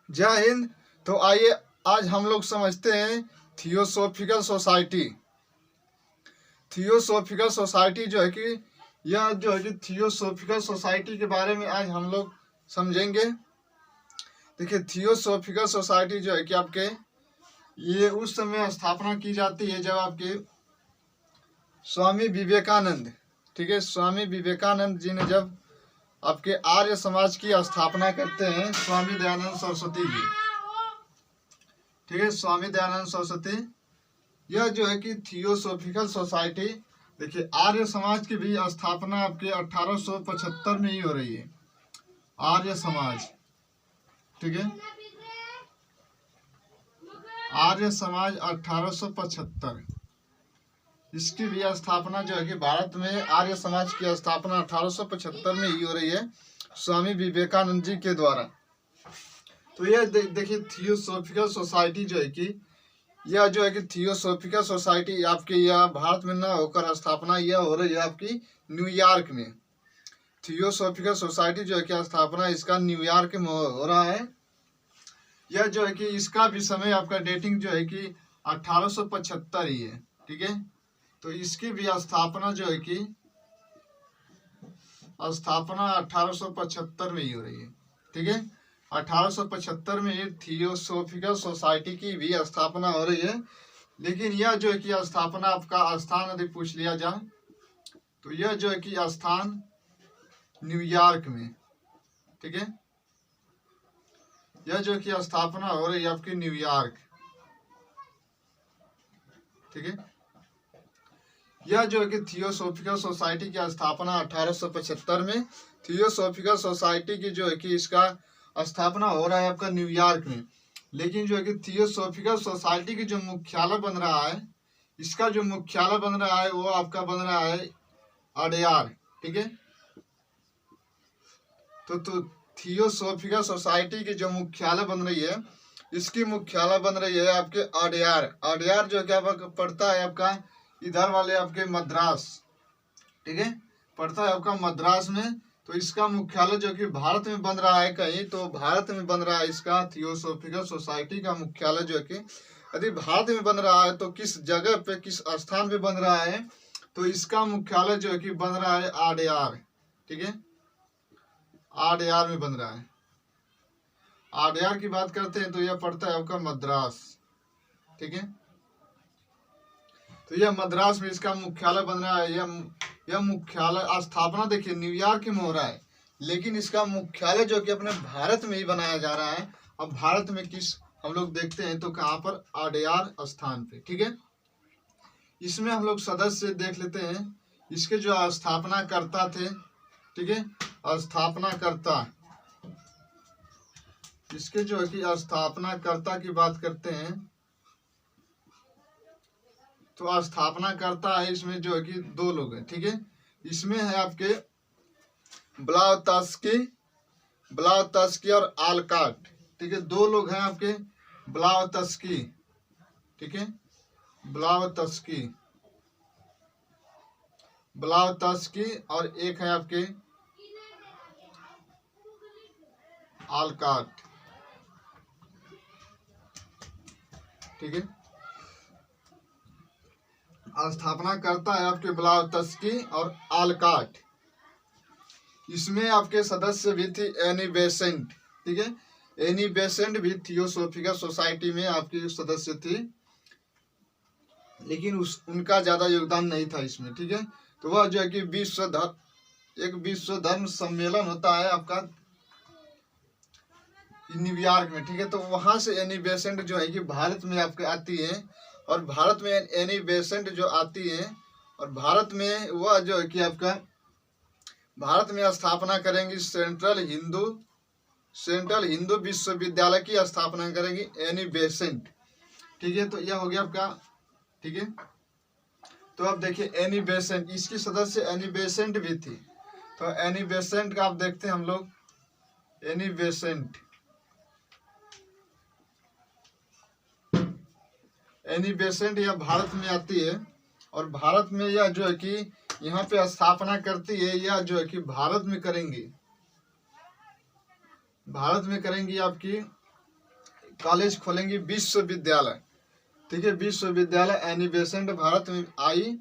जय हिंद। तो आइए आज हम लोग समझते हैं थियोसॉफिकल सोसाइटी। थियोसॉफिकल सोसाइटी जो है कि यह जो है कि थियोसॉफिकल सोसाइटी के बारे में आज हम लोग समझेंगे। देखिए, थियोसॉफिकल सोसाइटी जो है कि आपके ये उस समय स्थापना की जाती है जब आपके स्वामी विवेकानंद, ठीक है, स्वामी विवेकानंद जी ने जब आपके आर्य समाज की स्थापना करते हैं, स्वामी दयानंद सरस्वती जी, ठीक है, स्वामी दयानंद सरस्वती। यह जो है कि थियोसॉफिकल सोसाइटी, देखिए आर्य समाज की भी स्थापना आपके 1875 में ही हो रही है। आर्य समाज, ठीक है, आर्य समाज 1875, इसकी भी स्थापना जो है कि भारत में आर्य समाज की स्थापना 1875 में ही हो रही है स्वामी विवेकानंद जी के द्वारा। तो यह देखिए थियोसॉफिकल सोसाइटी जो है कि यह जो है कि थियोसॉफिकल सोसाइटी आपके यह भारत में न होकर स्थापना यह हो रही है आपकी न्यूयॉर्क में। थियोसॉफिकल सोसाइटी जो है कि स्थापना इसका न्यूयॉर्क में हो रहा है। यह जो है कि इसका भी समय आपका डेटिंग जो है कि 1875 ही है, ठीक है। तो इसकी भी स्थापना जो है कि स्थापना 1875 में ही हो रही है, ठीक है। 1875 में थियोसॉफिकल सोसाइटी की भी स्थापना हो रही है। लेकिन यह जो है कि स्थापना आपका स्थान यदि पूछ लिया जाए तो यह जो है कि स्थान न्यूयॉर्क में, ठीक है। यह जो कि स्थापना हो रही है आपकी न्यूयॉर्क, ठीक है। यह जो है कि थियोसॉफिकल सोसाइटी की स्थापना 1875 में, थियोसॉफिकल सोसाइटी की जो है कि इसका स्थापना हो रहा है आपका न्यूयॉर्क में। लेकिन जो है कि थियोसॉफिकल सोसाइटी की जो मुख्यालय बन रहा है, इसका जो मुख्यालय बन रहा है वो आपका बन रहा है अडयार, ठीक है। तो थियोसॉफिकल सोसाइटी की जो मुख्यालय बन रही है, इसकी मुख्यालय बन रही है आपके अडयार। अडयार जो क्या पड़ता है आपका इधर वाले आपके मद्रास, ठीक है, पड़ता है आपका मद्रास में। तो इसका मुख्यालय जो कि भारत में बन रहा है कहीं, तो भारत में बन रहा है इसका थियोसॉफिकल सोसाइटी का मुख्यालय जो है कि यदि भारत में बन रहा है तो किस जगह पे किस स्थान पे बन रहा है, तो इसका मुख्यालय जो है कि बन रहा है अडयार, ठीक है, अडयार में बन रहा है। अडयार की बात करते हैं तो यह पड़ता है आपका मद्रास, ठीक है। तो यह मद्रास में इसका मुख्यालय बन रहा है। यह मुख्यालय स्थापना देखिए न्यूयॉर्क में हो रहा है, लेकिन इसका मुख्यालय जो कि अपने भारत में ही बनाया जा रहा है। अब भारत में किस हम लोग देखते हैं तो कहाँ पर, अडयार स्थान पे, ठीक है। इसमें हम लोग सदस्य देख लेते हैं। इसके जो स्थापना करता थे, ठीक है, स्थापना करता, इसके जो है कि स्थापना कर्ता की बात करते हैं तो स्थापना करता है इसमें जो है कि दो लोग हैं, ठीक है। इसमें है आपके ब्लावत्स्की और आलकाट, ठीक है, दो लोग हैं आपके ब्लावत्स्की, ठीक है, ब्लावत्स्की और एक है आपके आलकाट, ठीक है। स्थापना करता है आपके ब्लावत्स्की और आलकाट। इसमें आपके सदस्य भी थी एनी बेसेंट, ठीक है, एनी बेसेंट भी थियोसॉफिकल सोसाइटी में आपकी सदस्य थी, लेकिन उनका ज्यादा योगदान नहीं था इसमें, ठीक है। तो वह जो है कि विश्व धर्म सम्मेलन होता है आपका न्यूयॉर्क में, ठीक है। तो वहां से एनी बेसेंट जो है कि भारत में आपके आती है, और भारत में एनी बेसेंट जो आती है, और भारत में वह जो है कि आपका भारत में स्थापना करेंगी सेंट्रल हिंदू विश्वविद्यालय की स्थापना करेंगी एनी बेसेंट, ठीक है। तो यह हो गया आपका, ठीक है। तो अब देखिए एनी बेसेंट, इसकी सदस्य एनी बेसेंट भी थी। तो एनी बेसेंट का आप देखते हैं हम लोग, एनी बेसेंट यह भारत में आती है, और भारत में यह जो है कि यहाँ पे स्थापना करती है, यह जो है कि भारत में करेंगी आपकी कॉलेज खोलेंगी, विश्वविद्यालय, ठीक है। विश्वविद्यालय एनी बेसेंट भारत में आई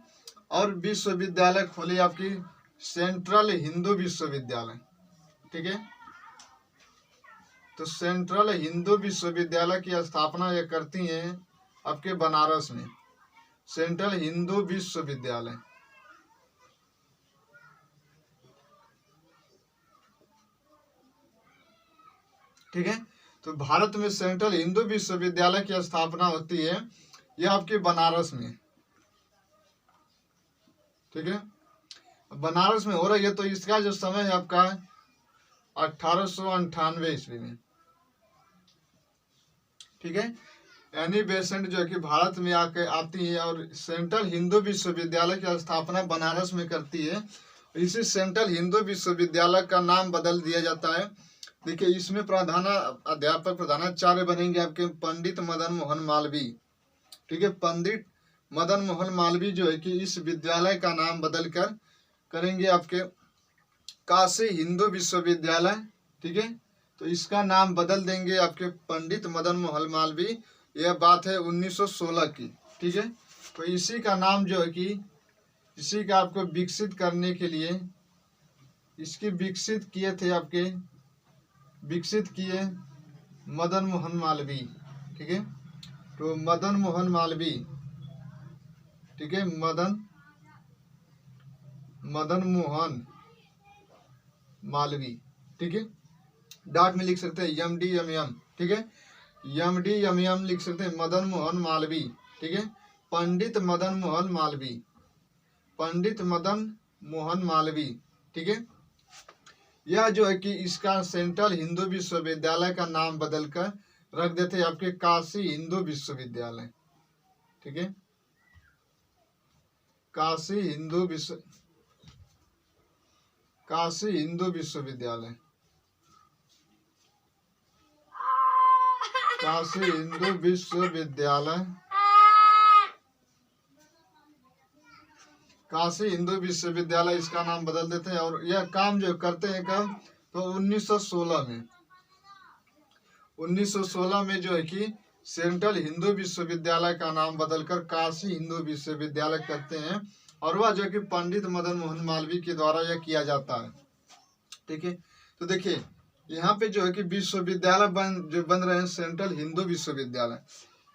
और विश्वविद्यालय खोली आपकी सेंट्रल हिंदू विश्वविद्यालय, ठीक है। तो सेंट्रल हिंदू विश्वविद्यालय की स्थापना ये करती हैं आपके बनारस में, सेंट्रल हिंदू विश्वविद्यालय, ठीक है। तो भारत में सेंट्रल हिंदू विश्वविद्यालय की स्थापना होती है यह आपके बनारस में, ठीक है। बनारस में हो रही है। तो इसका जो समय है आपका 1898 ईस्वी में, ठीक है। एनी बेसेंट जो है कि भारत में आके आती है और सेंट्रल हिंदू विश्वविद्यालय की स्थापना बनारस में करती है। इसी सेंट्रल हिंदू विश्वविद्यालय का नाम बदल दिया जाता है। देखिए इसमें प्रधानाचार्य बनेंगे आपके पंडित मदन मोहन मालवीय, ठीक है। पंडित मदन मोहन मालवीय जो है कि इस विद्यालय का नाम बदलकर करेंगे आपके काशी हिंदू विश्वविद्यालय, ठीक है। तो इसका नाम बदल देंगे आपके पंडित मदन मोहन मालवीय। यह बात है 1916 की, ठीक है। तो इसी का नाम जो है कि इसी का आपको विकसित करने के लिए इसकी विकसित किए मदन मोहन मालवीय, ठीक है। तो मदन मोहन मालवीय, ठीक है, मदन मोहन मालवीय, ठीक है। डॉट में लिख सकते हैं MDMM, ठीक है, MDMM लिख सकते हैं, मदन मोहन मालवीय, ठीक है। पंडित मदन मोहन मालवीय, पंडित मदन मोहन मालवीय, ठीक है। यह जो है कि इसका सेंट्रल हिंदू विश्वविद्यालय का नाम बदलकर रख देते हैं आपके काशी हिंदू विश्वविद्यालय, ठीक है। काशी हिंदू विश्वविद्यालय, काशी हिंदू विश्वविद्यालय, काशी हिंदू विश्वविद्यालय इसका नाम बदल देते हैं। और यह काम जो करते हैं कब, तो 1916 में, 1916 में जो है कि सेंट्रल हिंदू विश्वविद्यालय का नाम बदलकर काशी हिंदू विश्वविद्यालय करते हैं। और वह जो है कि पंडित मदन मोहन मालवीय के द्वारा यह किया जाता है, ठीक है। तो देखिए यहाँ पे जो है कि विश्वविद्यालय बन रहे हैं सेंट्रल हिंदू विश्वविद्यालय।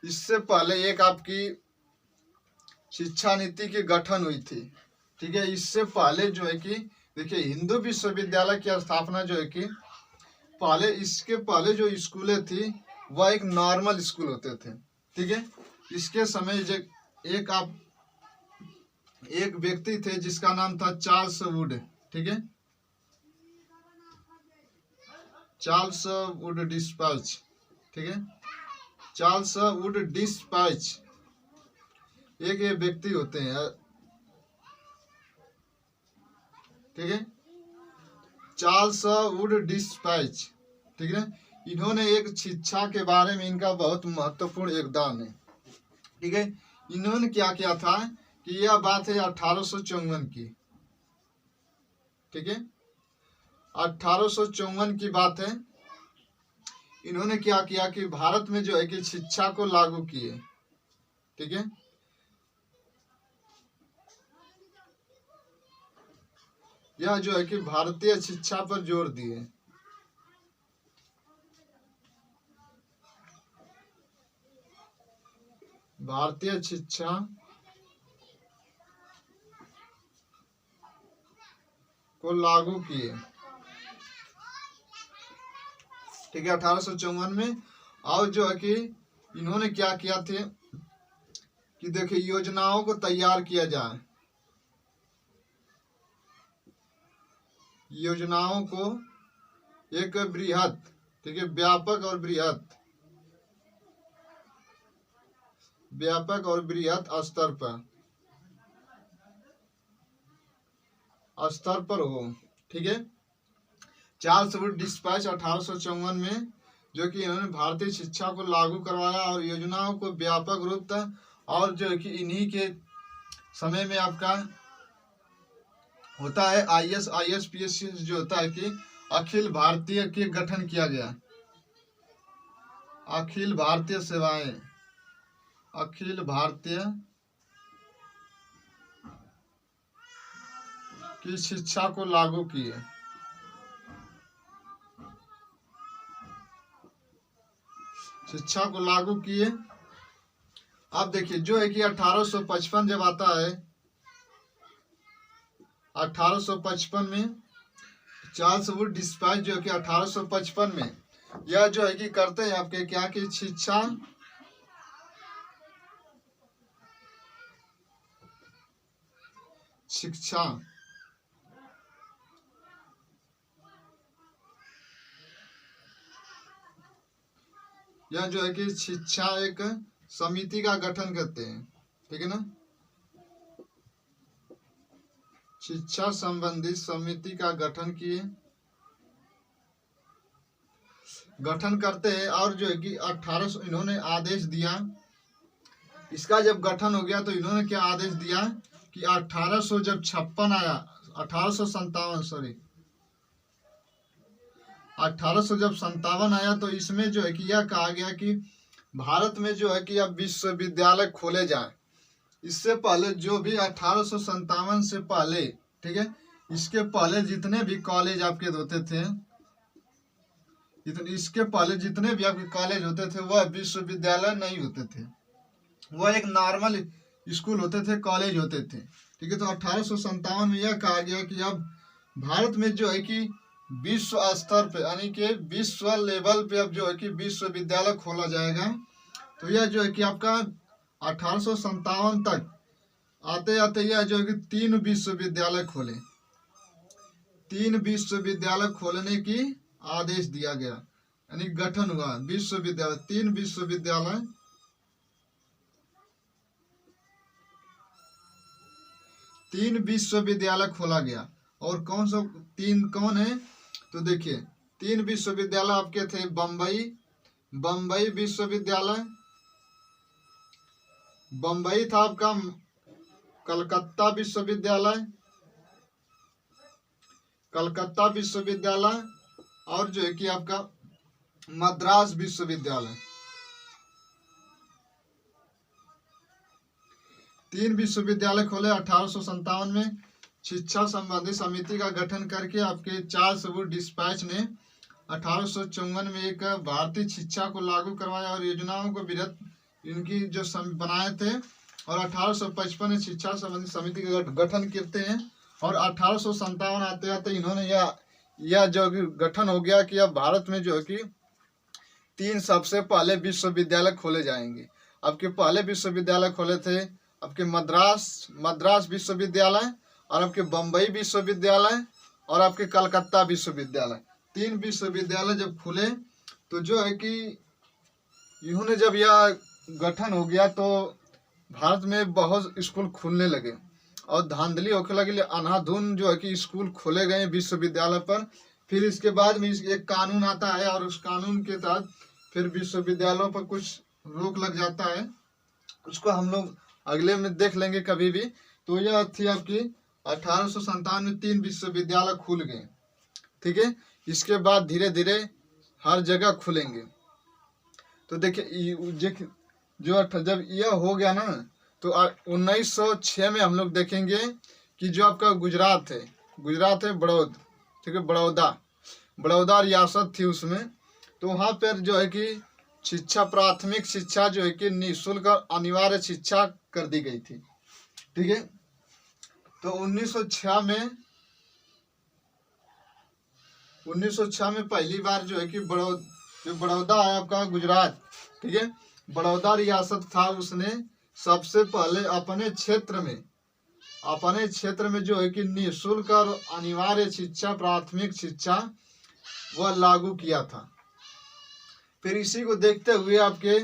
इससे पहले एक आपकी शिक्षा नीति की गठन हुई थी, ठीक है। इससे पहले जो है कि देखिए हिंदू विश्वविद्यालय की स्थापना जो है कि इसके पहले जो स्कूलें थी वह एक नॉर्मल स्कूल होते थे, ठीक है। इसके समय एक व्यक्ति थे जिसका नाम था चार्ल्स वुड, ठीक है, चार्ल्स वुड डिस्पैच, ठीक है, चार्ल्स वुड डिस्पैच एक ये व्यक्ति होते हैं, ठीक है, चार्ल्स वुड डिस्पैच, ठीक है। इन्होंने एक शिक्षा के बारे में इनका बहुत महत्वपूर्ण योगदान है, ठीक है। इन्होंने क्या किया था कि यह बात है 1854 की, ठीक है, 1854 की बात है। इन्होंने क्या किया कि भारत में जो है कि शिक्षा को लागू किए, ठीक है। यह जो है कि भारतीय शिक्षा पर जोर दिए, भारतीय शिक्षा को लागू किए, ठीक है, 1854 में। और जो है कि इन्होंने क्या किया थे कि देखिए योजनाओं को तैयार किया जाए, योजनाओं को एक बृहत, ठीक है, व्यापक और बृहत स्तर पर हो, ठीक है। चार्ल्स वुड डिस्पैच 1854 में जो कि इन्होंने भारतीय शिक्षा को लागू करवाया और योजनाओं को व्यापक रूप था। और जो कि इन्हीं के समय में आपका होता है ISPSC जो होता है कि अखिल भारतीय के गठन किया गया, अखिल भारतीय सेवाएं, अखिल भारतीय की शिक्षा को लागू किए। शिक्षा को लागू किए। अब देखिए जो है कि 1855 जब आता है, 1855 में चार्ल्स वुड डिस्पैच जो है कि 1855 में यह जो है कि करते हैं आपके क्या कि शिक्षा यह जो है कि शिक्षा एक समिति का गठन करते हैं, ठीक है ना, शिक्षा संबंधी समिति का गठन किए, गठन करते हैं। और जो है कि 1800 इन्होंने आदेश दिया, इसका जब गठन हो गया तो इन्होंने क्या आदेश दिया कि 1800 जब 56 आया, 1857 सॉरी 1800 जब 57 आया तो इसमें जो है कि यह कहा गया कि भारत में जो है कि अब विश्वविद्यालय खोले जाए। इससे पहले जो भी 1857 से पहले, ठीक है, इसके पहले जितने भी कॉलेज आपके होते थे, इसके पहले जितने भी आपके कॉलेज होते थे वह विश्वविद्यालय नहीं होते थे, वह एक नॉर्मल स्कूल होते थे, कॉलेज होते थे, ठीक है। तो 1857 में यह कहा गया कि अब भारत में जो है कि विश्व स्तर पे यानी कि विश्व लेवल पे अब जो है कि विश्वविद्यालय खोला जाएगा। तो यह जो है कि आपका 1857 तक आते आते यह जो है कि 3 विश्वविद्यालय खोले, 3 विश्वविद्यालय खोलने की आदेश दिया गया, यानी गठन हुआ विश्वविद्यालय, 3 विश्वविद्यालय, 3 विश्वविद्यालय खोला गया। और कौन सा 3 कौन है तो देखिए 3 विश्वविद्यालय आपके थे, बम्बई विश्वविद्यालय, बम्बई था आपका, कलकत्ता विश्वविद्यालय, कलकत्ता विश्वविद्यालय, और जो है कि आपका मद्रास विश्वविद्यालय। 3 विश्वविद्यालय खोले 1857 में। शिक्षा संबंधी समिति का गठन करके आपके चार्ल्स वुड डिस्पैच ने 1854 में एक भारतीय शिक्षा को लागू करवाया और योजनाओं को विरत इनकी जो बनाए थे। और 1855 में शिक्षा संबंधी समिति का गठन करते हैं। और 1857 आते आते इन्होंने यह जो गठन हो गया कि अब भारत में जो है कि 3 सबसे पहले विश्वविद्यालय खोले जाएंगे। आपके पहले विश्वविद्यालय खोले थे आपके मद्रास विश्वविद्यालय, और आपके बम्बई विश्वविद्यालय, और आपके कलकत्ता विश्वविद्यालय। 3 विश्वविद्यालय जब खुले तो जो है कि इन्होंने जब यह गठन हो गया तो भारत में बहुत स्कूल खुलने लगे और धांधली होने लगी, अंधाधुंध जो है कि स्कूल खोले गए विश्वविद्यालय पर। फिर इसके बाद में एक कानून आता है और उस कानून के तहत फिर विश्वविद्यालयों पर कुछ रोक लग जाता है, उसको हम लोग अगले में देख लेंगे कभी भी। तो यह थी आपकी 1857 में 3 विश्वविद्यालय खुल गए, ठीक है। इसके बाद धीरे धीरे हर जगह खुलेंगे। तो देखिए जो जब यह हो गया ना तो 1906 में हम लोग देखेंगे कि जो आपका गुजरात है बड़ौद, ठीक है, बड़ौदा रियासत थी उसमें। तो वहाँ पर जो है कि शिक्षा, प्राथमिक शिक्षा जो है कि निःशुल्क अनिवार्य शिक्षा कर दी गई थी, ठीक है। तो 1906 में पहली बार जो है कि बड़ौदा है आपका गुजरात, ठीक है, बड़ौदा रियासत था, उसने सबसे पहले अपने क्षेत्र में जो है कि निःशुल्क और अनिवार्य शिक्षा, प्राथमिक शिक्षा वह लागू किया था। फिर इसी को देखते हुए आपके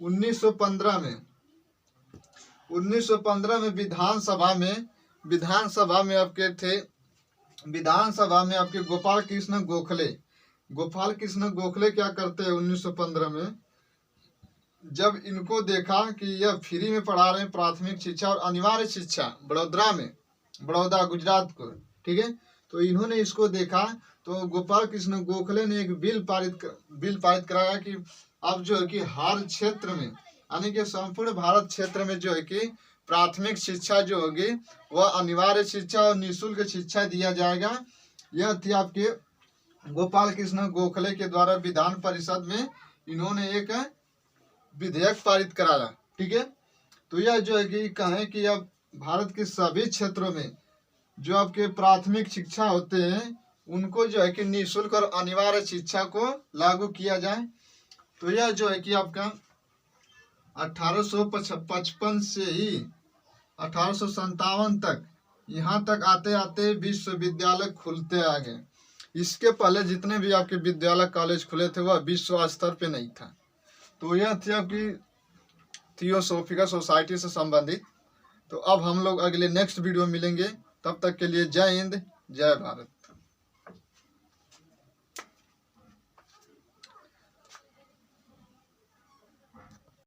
1915 में विधानसभा में आपके गोपाल कृष्ण गोखले क्या करते हैं 1915 में, जब इनको देखा कि यह फ्री में पढ़ा रहे हैं प्राथमिक शिक्षा और अनिवार्य शिक्षा बड़ौदा गुजरात को, ठीक है। तो इन्होंने इसको देखा तो गोपाल कृष्ण गोखले ने एक बिल पारित कराया कि अब जो है कि हर क्षेत्र में यानी कि संपूर्ण भारत क्षेत्र में जो है कि प्राथमिक शिक्षा जो होगी वह अनिवार्य शिक्षा और निःशुल्क शिक्षा दिया जाएगा। यह थी आपके गोपाल कृष्ण गोखले के द्वारा विधान परिषद में इन्होंने एक विधेयक पारित कराया। ठीक है, तो यह जो है कि कहें कि अब भारत के सभी क्षेत्रों में जो आपके प्राथमिक शिक्षा होते हैं उनको जो है कि निःशुल्क और अनिवार्य शिक्षा को लागू किया जाए। तो यह जो है कि आपका 1855 से ही 1857 तक यहाँ तक आते आते विश्वविद्यालय खुलते आ गए। इसके पहले जितने भी आपके विद्यालय कॉलेज खुले थे वह विश्व स्तर पे नहीं था। तो यह थी आपकी थियोसॉफिकल सोसाइटी से संबंधित। तो अब हम लोग अगले नेक्स्ट वीडियो में मिलेंगे, तब तक के लिए जय हिंद जय भारत।